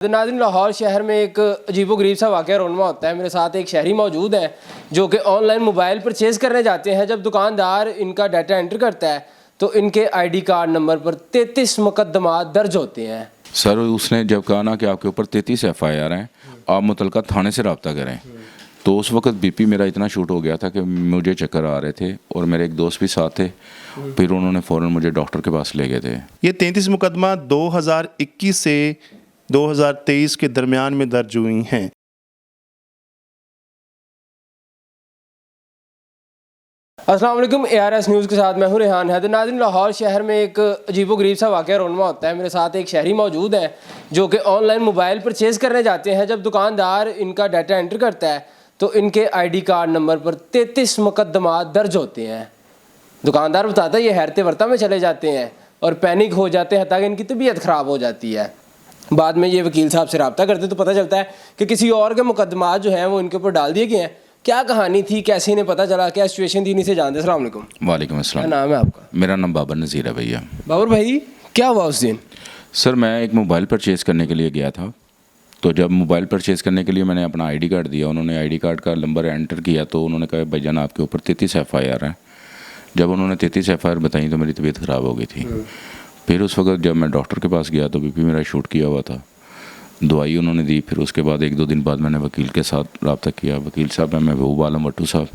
नाज़रीन, लाहौर शहर में एक अजीबोगरीब सा वाक़या रोनमा होता है। मेरे साथ एक शहरी मौजूद हैं जो कि ऑनलाइन मोबाइल परचेज़ करने जाते हैं। जब दुकानदार इनका डाटा एंटर करता है तो इनके आईडी कार्ड नंबर पर 33 मुकदमा दर्ज होते हैं। सर उसने जब कहा ना कि आपके ऊपर 33 FIR हैं, आप मुतलका थाने से रब्ता करें, तो उस वक्त BP मेरा इतना शूट हो गया था कि मुझे चक्कर आ रहे थे और मेरे एक दोस्त भी साथ थे। फिर उन्होंने फ़ौरन मुझे डॉक्टर के पास ले गए थे। ये 33 मुकदमा 2021 से 2023 के दरमियान में दर्ज हुई हैं। अस्सलाम वालेकुम, ARS न्यूज़ के साथ मैं हूं रेहान हैदर। नाज़रीन, लाहौर शहर में एक अजीबोगरीब सा वाक़या रोनमा होता है। मेरे साथ एक शहरी मौजूद हैं जो कि ऑनलाइन मोबाइल परचेज़ करने जाते हैं। जब दुकानदार इनका डाटा एंटर करता है तो इनके आईडी कार्ड नंबर पर 33 मुकदमा दर्ज होते हैं। दुकानदार बताता है ये हैरते वर्ता में चले जाते हैं और पैनिक हो जाते हैं, ताकि इनकी तबीयत ख़राब हो जाती है। बाद में ये वकील साहब से रब्ता करते तो पता चलता है कि किसी और के मुकदमा जो हैं वो इनके ऊपर डाल दिए गए हैं। क्या कहानी थी, कैसे इन्हें पता चला, क्या सिचुएशन थी, इन्हीं से जानते। अस्सलाम वालेकुम। वालेकुम क्या अस्सलाम। नाम है आपका? मेरा नाम बाबर नज़ीर है भैया। बाबर भाई, क्या हुआ उस दिन? सर मैं एक मोबाइल परचेज़ करने के लिए गया था। तो जब मोबाइल परचेज़ करने के लिए मैंने अपना आईडी कार्ड दिया, उन्होंने आईडी कार्ड का नंबर एंटर किया तो उन्होंने कहा भाईजान आपके ऊपर 33 FIR हैं। जब उन्होंने 33 FIR बताई तो मेरी तबीयत ख़राब हो गई थी। फिर उस वक्त जब मैं डॉक्टर के पास गया तो BP मेरा शूट किया हुआ था, दवाई उन्होंने दी। फिर उसके बाद 1-2 दिन बाद मैंने वकील के साथ रब्ता किया। वकील साहब हैं महबूब आलम भट्टू साहब।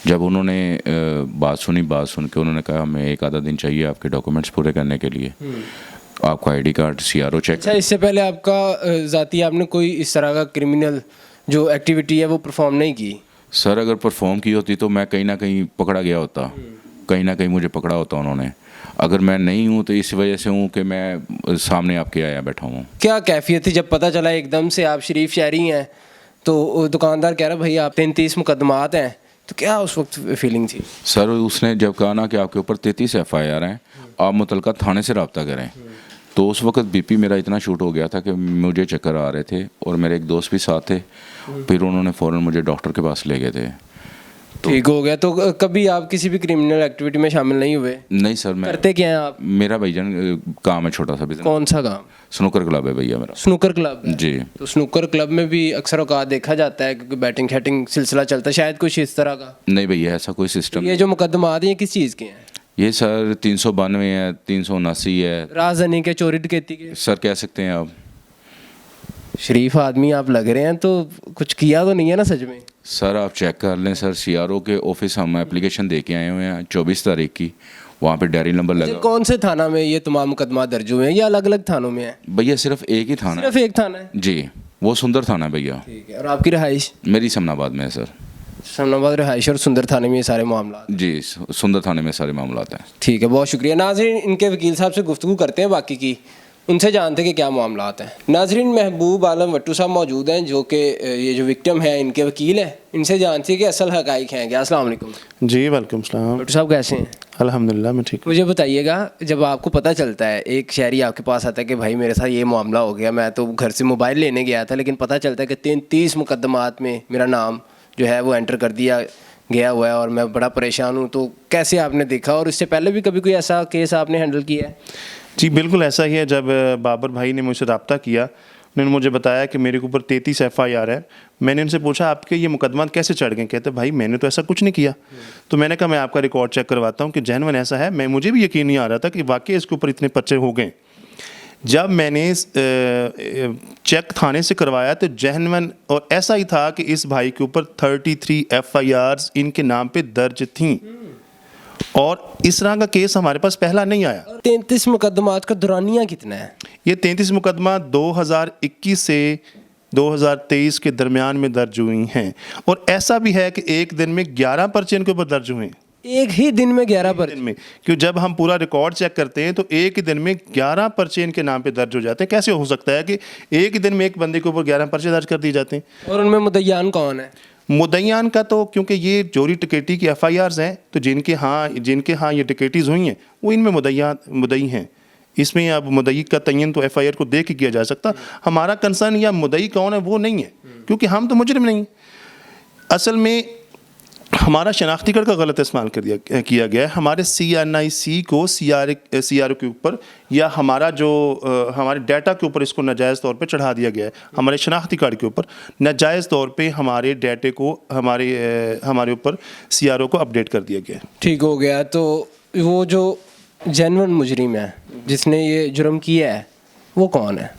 जब उन्होंने बात सुन के उन्होंने कहा हमें 1 आधा दिन चाहिए आपके डॉक्यूमेंट्स पूरे करने के लिए, आपका आईडी कार्ड CRO चेक। अच्छा, इससे पहले आपका ज़ाती आपने कोई इस तरह का क्रिमिनल जो एक्टिविटी है वो परफॉर्म नहीं की? सर अगर परफॉर्म की होती तो मैं कहीं ना कहीं पकड़ा गया होता, कहीं ना कहीं मुझे पकड़ा होता उन्होंने। अगर मैं नहीं हूँ तो इस वजह से हूँ कि मैं सामने आपके आया बैठा हूँ। क्या कैफियत थी जब पता चला एकदम से आप शरीफ शहरी हैं तो दुकानदार कह रहा भाई आप 33 मुकदमात हैं, तो क्या उस वक्त फीलिंग थी? सर उसने जब कहा ना कि आपके ऊपर 33 FIR हैं, आप मुतलका थाने से रब्ता करें, तो उस वक्त BP मेरा इतना शूट हो गया था कि मुझे चक्कर आ रहे थे और मेरे एक दोस्त भी साथ थे। फिर उन्होंने फ़ौरन मुझे डॉक्टर के पास ले गए थे। ठीक हो गया। तो कभी आप किसी भी क्रिमिनल एक्टिविटी में शामिल नहीं हुए? नहीं सर, मैं करते क्या हैं आप? मेरा भाईजान काम है, छोटा सा बिजनेस। कौन सा काम? स्नूकर क्लब है भैया मेरा। Snooker club? जी। तो स्नूकर क्लब में भी अक्सर औकात देखा जाता है क्योंकि बैटिंग शैटिंग सिलसिला चलता है, शायद कुछ इस तरह का? नहीं भैया, ऐसा कोई सिस्टम। ये जो मुकदमात हैं ये किस चीज़ के हैं? ये सर 392 है, 379 है। राजधानी के, चोरी डकैती के? सर कह सकते हैं आप। शरीफ आदमी आप लग रहे हैं, तो कुछ किया तो नहीं है ना सच में? सर आप चेक कर लें सर, CRO के ऑफिस हम एप्लीकेशन दे के आए हुए हैं 24 तारीख की। वहाँ पे डायरी नंबर लगा। कौन से थाना में ये तमाम मुकदमा दर्ज हुए हैं या अलग अलग थानों में है? भैया सिर्फ एक ही थाना है। सिर्फ एक थाना है? जी, वो सुंदर थाना है भैया। ठीक है। और आपकी रहाइश? मेरी समनाबाद में है सर। समनाबाद रहाइश और सुंदर थाने में ये सारे मामला? जी, सुंदर थाने में सारे मामला हैं। ठीक है, बहुत शुक्रिया। नाजरीन, इनके वकील साहब से गुफ्तगू करते हैं बाकी की, उनसे जानते हैं कि क्या मामला हैं। नाजरीन, महबूब आलम भट्टू साहब मौजूद हैं जो कि ये जो विक्टिम है इनके वकील हैं। इनसे जानते हैं कि असल हक़ाइक़ हैं क्या। अस्सलाम वालेकुम। जी वालेकुम सलाम। भट्टू साहब कैसे हैं? अल्हम्दुलिल्लाह मैं ठीक हूँ। मुझे बताइएगा, जब आपको पता चलता है, एक शहरी आपके पास आता है कि भाई मेरे साथ ये मामला हो गया, मैं तो घर से मोबाइल लेने गया था लेकिन पता चलता है कि 33 मुकदमात में मेरा नाम जो है वो एंटर कर दिया गया हुआ है और मैं बड़ा परेशान हूँ, तो कैसे आपने देखा और इससे पहले भी कभी कोई ऐसा केस आपने हैंडल किया है? जी बिल्कुल ऐसा ही है। जब बाबर भाई ने मुझसे रब्ता किया, उन्होंने मुझे बताया कि मेरे ऊपर 33 FIR है। मैंने उनसे पूछा आपके ये मुकदमा कैसे चढ़ गए? कहते भाई मैंने तो ऐसा कुछ नहीं किया। तो मैंने कहा मैं आपका रिकॉर्ड चेक करवाता हूँ कि जेन्युइन ऐसा है। मुझे भी यकीन नहीं आ रहा था कि वाकई इसके ऊपर इतने पर्चे हो गए। जब मैंने चेक थाने से करवाया तो जेन्युइन और ऐसा ही था कि इस भाई के ऊपर 33 FIRs इनके नाम पे दर्ज थीं और इस तरह का केस हमारे पास पहला नहीं आया। 33 मुकदमात का दुरानिया कितना है? ये 33 मुकदमा 2021 से 2023 के दरमियान में दर्ज हुई हैं। और ऐसा भी है कि एक दिन में 11 पर्चे इनके ऊपर दर्ज हुए हैं। एक ही दिन में 11 पर्चे? दिन में, क्यों जब हम पूरा रिकॉर्ड चेक करते हैं तो एक ही दिन में 11 पर्चे इनके नाम पे दर्ज हो जाते हैं। कैसे हो सकता है कि एक ही दिन में एक बंदे के ऊपर 11 पर्चे दर्ज कर दिए जाते हैं? और उनमें मुद्दईयान कौन है? मुद्दईयान का तो क्योंकि ये चोरी डकैती की FIRs हैं, तो जिनके हाँ ये डकैतीज़ हुई हैं वो इनमें मुद्दई हैं। इसमें अब मुद्दई का तयन तो FIR को देख के किया जा सकता। हमारा कंसर्न या मुद्दई कौन है वो नहीं है, क्योंकि हम तो मुजरिम नहीं। असल में हमारा शनाख्ती कार्ड का गलत इस्तेमाल किया गया है। हमारे CNIC को CRO के ऊपर या हमारा जो हमारे डाटा के ऊपर इसको नाजायज़ तौर पे चढ़ा दिया गया है। हमारे शनाख्ती कार्ड के ऊपर नाजायज़ तौर पे हमारे डाटे को हमारे ऊपर CRO को अपडेट कर दिया गया है। ठीक हो गया। तो वो जो जेन्युइन मुजरिम है जिसने ये जुर्म किया है वो कौन है?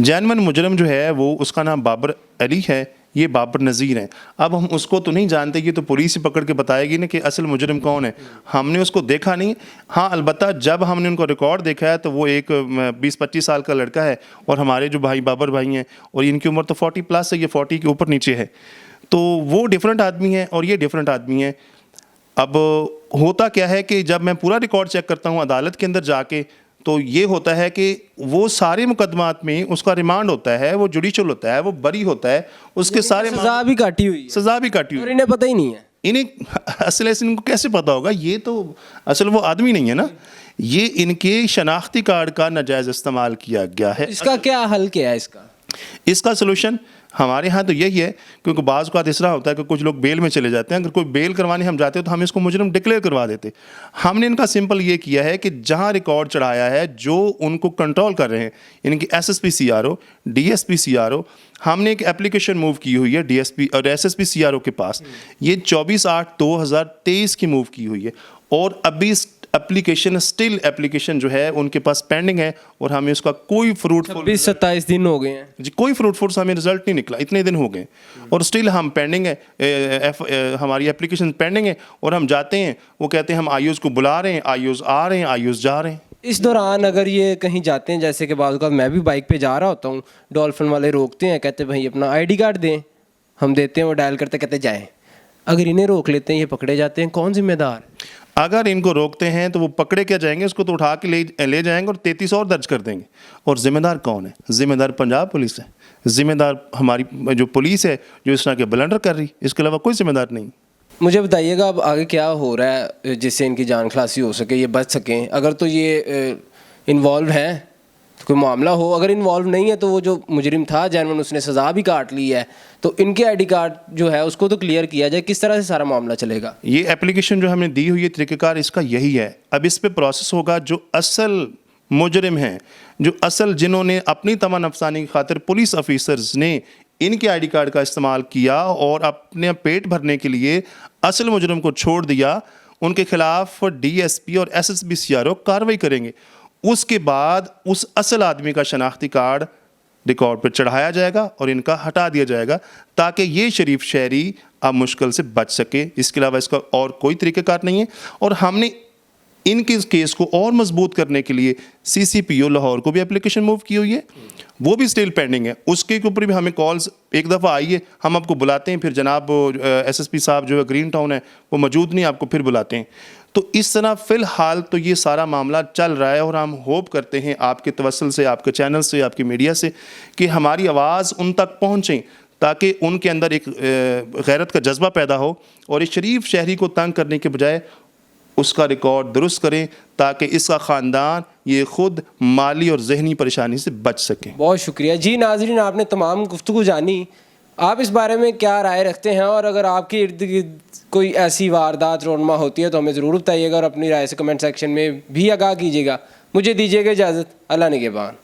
जेन्युइन मुजरिम जो है वो उसका नाम बाबर अली है, ये बाबर नज़ीर हैं। अब हम उसको तो नहीं जानते, ये तो पुलिस ही पकड़ के बताएगी ना कि असल मुजरिम कौन है। हमने उसको देखा नहीं। हाँ, अलबत्ता जब हमने उनको रिकॉर्ड देखा है तो वो एक 20-25 साल का लड़का है और हमारे जो भाई बाबर भाई हैं और इनकी उम्र तो 40+ है, ये 40 के ऊपर नीचे है। तो वो डिफरेंट आदमी है और ये डिफरेंट आदमी है। अब होता क्या है कि जब मैं पूरा रिकॉर्ड चेक करता हूँ अदालत के अंदर जाके, तो ये होता है कि वो सारे मुकदमात में उसका रिमांड होता है, वो जुडिशल होता है, वो बरी होता है, उसके सारे सजा भी काटी हुई है। सजा भी काटी हुई और है। इन्हें पता ही नहीं है। इन्हें असल ऐसे इनको कैसे पता होगा? ये तो असल वो आदमी नहीं है ना, ये इनके शनाख्ती कार्ड का नाजायज़ इस्तेमाल किया गया है। इसका क्या हल क्या है इसका सलूशन हमारे यहाँ तो यही है, क्योंकि बाज़ का इस तरह होता है कि कुछ लोग बेल में चले जाते हैं। अगर कोई बेल करवाने हम जाते हो तो हम इसको मुजरिम डिक्लेयर करवा देते। हमने इनका सिंपल ये किया है कि जहाँ रिकॉर्ड चढ़ाया है, जो उनको कंट्रोल कर रहे हैं, इनकी SSP CRO, DSP CRO, हमने एक एप्लीकेशन मूव की हुई है DSP और SSP CRO के पास। ये 24/8/2023 की मूव की हुई है और अभी एप्लीकेशन एप्लीकेशन जो है उनके पास पेंडिंग है और हमें उसका कोई फ्रूटफुल 27 दिन हो गए हैं जी, कोई फ्रूटफुल हमें रिजल्ट नहीं निकला। इतने दिन हो गए और स्टिल हम पेंडिंग है, हमारी एप्लीकेशन पेंडिंग है और हम जाते हैं, वो कहते हैं हम आयुष को बुला रहे हैं, आयुष आ रहे हैं, आयुष जा रहे हैं। इस दौरान अगर ये कहीं जाते हैं, जैसे कि बाद मैं भी बाइक पे जा रहा होता हूँ, डॉल्फिन वाले रोकते हैं, कहते भाई अपना ID कार्ड दें, हम देते हैं, वो डायल करते कहते जाएं। अगर इन्हें रोक लेते हैं, ये पकड़े जाते हैं, कौन जिम्मेदार? अगर इनको रोकते हैं तो वो पकड़े क्या जाएंगे, उसको तो उठा के ले जाएंगे और 33 और दर्ज कर देंगे। और जिम्मेदार कौन है? जिम्मेदार पंजाब पुलिस है, जिम्मेदार हमारी जो पुलिस है जो इस तरह के ब्लंडर कर रही, इसके अलावा कोई जिम्मेदार नहीं। मुझे बताइएगा अब आगे क्या हो रहा है जिससे इनकी जान खलासी हो सके, ये बच सकें। अगर तो ये इन्वॉल्व हैं तो कोई मामला हो, अगर इन्वॉल्व नहीं है तो वो जो मुजरिम था जेन्युइन, उसने सज़ा भी काट ली है, तो इनके ID कार्ड जो है उसको तो क्लियर किया जाए। किस तरह से सारा मामला चलेगा? ये एप्लीकेशन जो हमने दी हुई है, तरीक़ेकार इसका यही है। अब इस पे प्रोसेस होगा, जो असल मुजरिम हैं, जो असल जिन्होंने अपनी तमन्ना अफसानी की खातिर पुलिस ऑफिसर्स ने इनके ID कार्ड का इस्तेमाल किया और अपने पेट भरने के लिए असल मुजरिम को छोड़ दिया, उनके खिलाफ DSP और SSP CRO कार्रवाई करेंगे। उसके बाद उस असल आदमी का शनाख्ती कार्ड रिकॉर्ड पर चढ़ाया जाएगा और इनका हटा दिया जाएगा, ताकि ये शरीफ शहरी अब मुश्किल से बच सके। इसके अलावा इसका और कोई तरीक़ेकार नहीं है। और हमने इनके केस को और मजबूत करने के लिए CCPO लाहौर को भी एप्लीकेशन मूव की हुई है, वो भी स्टिल पेंडिंग है। उसके ऊपर भी हमें कॉल्स एक दफ़ा आई है, हम आपको बुलाते हैं, फिर जनाब SSP साहब जो है ग्रीन टाउन है वो मौजूद नहीं, आपको फिर बुलाते हैं। तो इस तरह फ़िलहाल तो ये सारा मामला चल रहा है और हम होप करते हैं आपके तवस्सुल से, आपके चैनल से, आपकी मीडिया से कि हमारी आवाज़ उन तक पहुँचे, ताकि उनके अंदर एक गैरत का जज्बा पैदा हो और इस शरीफ शहरी को तंग करने के बजाय उसका रिकॉर्ड दुरुस्त करें, ताकि इसका ख़ानदान ये ख़ुद माली और जहनी परेशानी से बच सके। बहुत शुक्रिया जी। नाज़रीन, आपने तमाम गुफ्तगू जानी, आप इस बारे में क्या राय रखते हैं? और अगर आपके इर्द गिर्द कोई ऐसी वारदात रोनमा होती है तो हमें ज़रूर बताइएगा और अपनी राय से कमेंट सेक्शन में भी आगाह कीजिएगा। मुझे दीजिएगा इजाज़त। अल्लाह निगहबान।